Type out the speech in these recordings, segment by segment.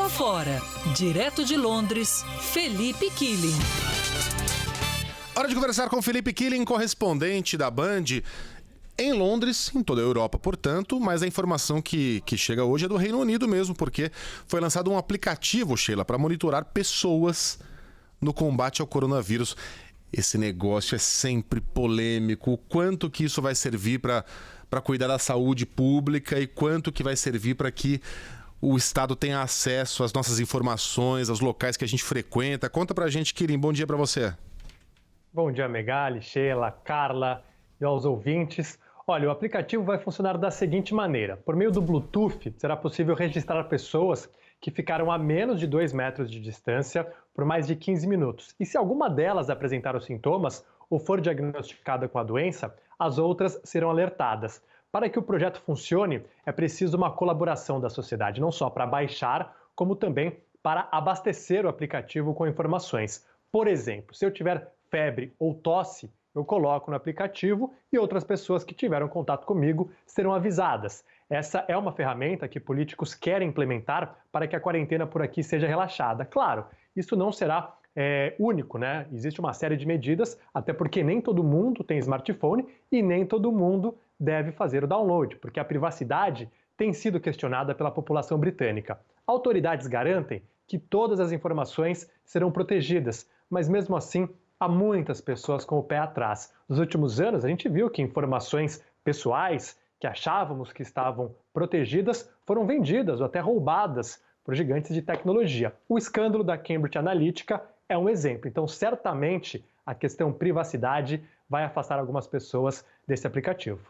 Fora. Direto de Londres, Felipe Killing. Hora de conversar com Felipe Killing, correspondente da Band em Londres, em toda a Europa, portanto, mas a informação que chega hoje é do Reino Unido mesmo, porque foi lançado um aplicativo, Sheila, para monitorar pessoas no combate ao coronavírus. Esse negócio é sempre polêmico. O quanto que isso vai servir para cuidar da saúde pública e quanto que vai servir para que o Estado tenha acesso às nossas informações, aos locais que a gente frequenta. Conta pra gente, Killing. Bom dia para você. Bom dia, Megali, Sheila, Carla e aos ouvintes. Olha, o aplicativo vai funcionar da seguinte maneira. Por meio do Bluetooth, será possível registrar pessoas que ficaram a menos de 2 metros de distância por mais de 15 minutos. E se alguma delas apresentar os sintomas ou for diagnosticada com a doença, as outras serão alertadas. Para que o projeto funcione, é preciso uma colaboração da sociedade, não só para baixar, como também para abastecer o aplicativo com informações. Por exemplo, se eu tiver febre ou tosse, eu coloco no aplicativo e outras pessoas que tiveram contato comigo serão avisadas. Essa é uma ferramenta que políticos querem implementar para que a quarentena por aqui seja relaxada. Claro, isso não será único, né? Existe uma série de medidas, até porque nem todo mundo tem smartphone e nem todo mundo deve fazer o download, porque a privacidade tem sido questionada pela população britânica. Autoridades garantem que todas as informações serão protegidas, mas mesmo assim há muitas pessoas com o pé atrás. Nos últimos anos a gente viu que informações pessoais que achávamos que estavam protegidas foram vendidas ou até roubadas por gigantes de tecnologia. O escândalo da Cambridge Analytica é um exemplo. Então, certamente, a questão privacidade vai afastar algumas pessoas desse aplicativo.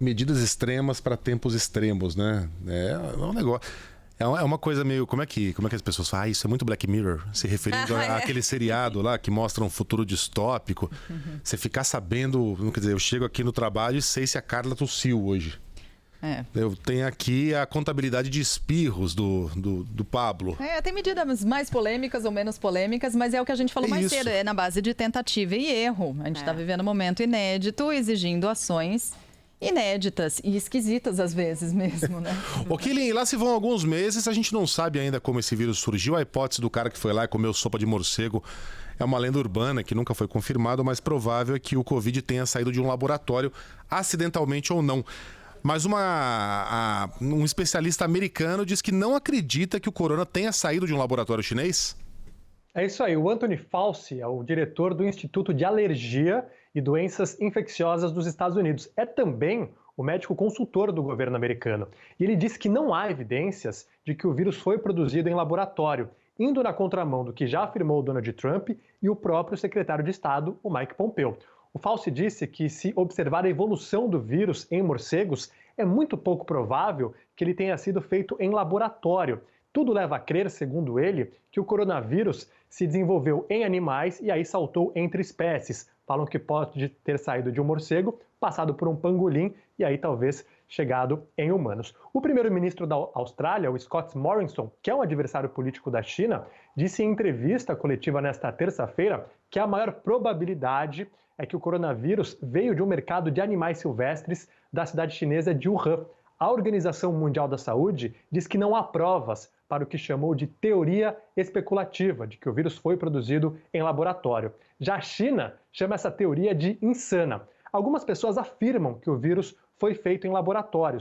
Medidas extremas para tempos extremos, né? É um negócio. É uma coisa meio... Como é que as pessoas falam? Isso é muito Black Mirror, se referindo àquele seriado lá que mostra um futuro distópico. Você ficar sabendo... Quer dizer, eu chego aqui no trabalho e sei se a Carla tossiu hoje. Eu tenho aqui a contabilidade de espirros do Pablo. Tem medidas mais polêmicas ou menos polêmicas, mas é o que a gente falou mais cedo. É na base de tentativa e erro. A gente está vivendo um momento inédito, exigindo ações inéditas e esquisitas às vezes mesmo, né? Ô Killing, lá se vão alguns meses, a gente não sabe ainda como esse vírus surgiu. A hipótese do cara que foi lá e comeu sopa de morcego é uma lenda urbana que nunca foi confirmada, mas provável é que o Covid tenha saído de um laboratório, acidentalmente ou não. Mas um especialista americano diz que não acredita que o corona tenha saído de um laboratório chinês. É isso aí, o Anthony Fauci é o diretor do Instituto de Alergia e Doenças Infecciosas dos Estados Unidos. É também o médico consultor do governo americano. E ele disse que não há evidências de que o vírus foi produzido em laboratório, indo na contramão do que já afirmou Donald Trump e o próprio secretário de Estado, o Mike Pompeo. O Fauci disse que, se observar a evolução do vírus em morcegos, é muito pouco provável que ele tenha sido feito em laboratório. Tudo leva a crer, segundo ele, que o coronavírus se desenvolveu em animais e aí saltou entre espécies. Falam que pode ter saído de um morcego, passado por um pangolim e aí talvez chegado em humanos. O primeiro-ministro da Austrália, o Scott Morrison, que é um adversário político da China, disse em entrevista coletiva nesta terça-feira que a maior probabilidade é que o coronavírus veio de um mercado de animais silvestres da cidade chinesa de Wuhan. A Organização Mundial da Saúde diz que não há provas para o que chamou de teoria especulativa, de que o vírus foi produzido em laboratório. Já a China chama essa teoria de insana. Algumas pessoas afirmam que o vírus foi feito em laboratório,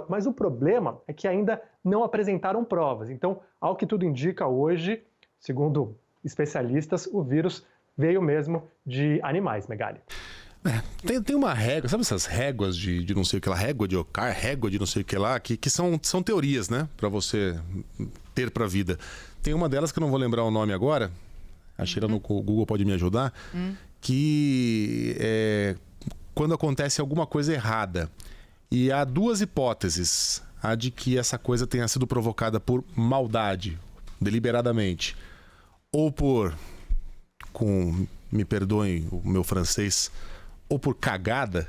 mas o problema é que ainda não apresentaram provas. Então, ao que tudo indica hoje, segundo especialistas, o vírus veio mesmo de animais, Megali. Tem uma régua, sabe essas réguas de não sei o que lá, régua de Ocar, régua de não sei o que lá, que são teorias, né, pra você ter pra vida. Tem uma delas que eu não vou lembrar o nome agora, a Sheila no Google pode me ajudar, que é quando acontece alguma coisa errada. E há duas hipóteses, a de que essa coisa tenha sido provocada por maldade, deliberadamente, ou me perdoem o meu francês, ou por cagada,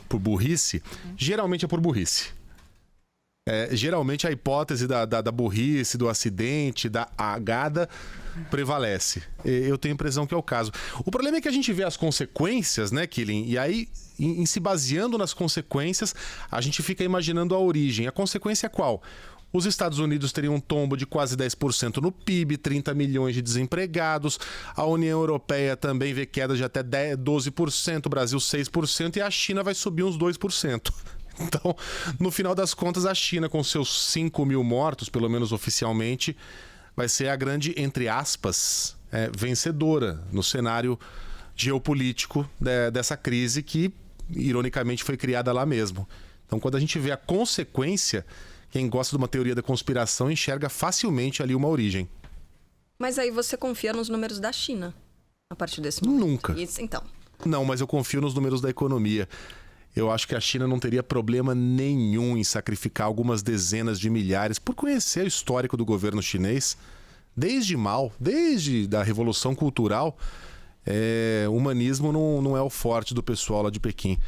por burrice. Geralmente é por burrice. Geralmente a hipótese da burrice, do acidente, da agada prevalece. Eu tenho a impressão que é o caso. O problema é que a gente vê as consequências, né, Killing? E aí, em se baseando nas consequências, a gente fica imaginando a origem. A consequência é qual? Os Estados Unidos teriam um tombo de quase 10% no PIB, 30 milhões de desempregados. A União Europeia também vê queda de até 12%, o Brasil 6% e a China vai subir uns 2%. Então, no final das contas, a China, com seus 5 mil mortos, pelo menos oficialmente, vai ser a grande, entre aspas, vencedora no cenário geopolítico dessa crise que, ironicamente, foi criada lá mesmo. Então, quando a gente vê a consequência, quem gosta de uma teoria da conspiração enxerga facilmente ali uma origem. Mas aí você confia nos números da China, a partir desse momento? Nunca. Isso, então. Não, mas eu confio nos números da economia. Eu acho que a China não teria problema nenhum em sacrificar algumas dezenas de milhares por conhecer o histórico do governo chinês. Desde Mao, desde a Revolução Cultural, o humanismo não é o forte do pessoal lá de Pequim.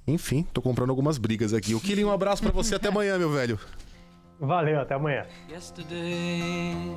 Enfim, tô comprando algumas brigas aqui. O Killing, um abraço pra você, até amanhã, meu velho. Valeu, até amanhã.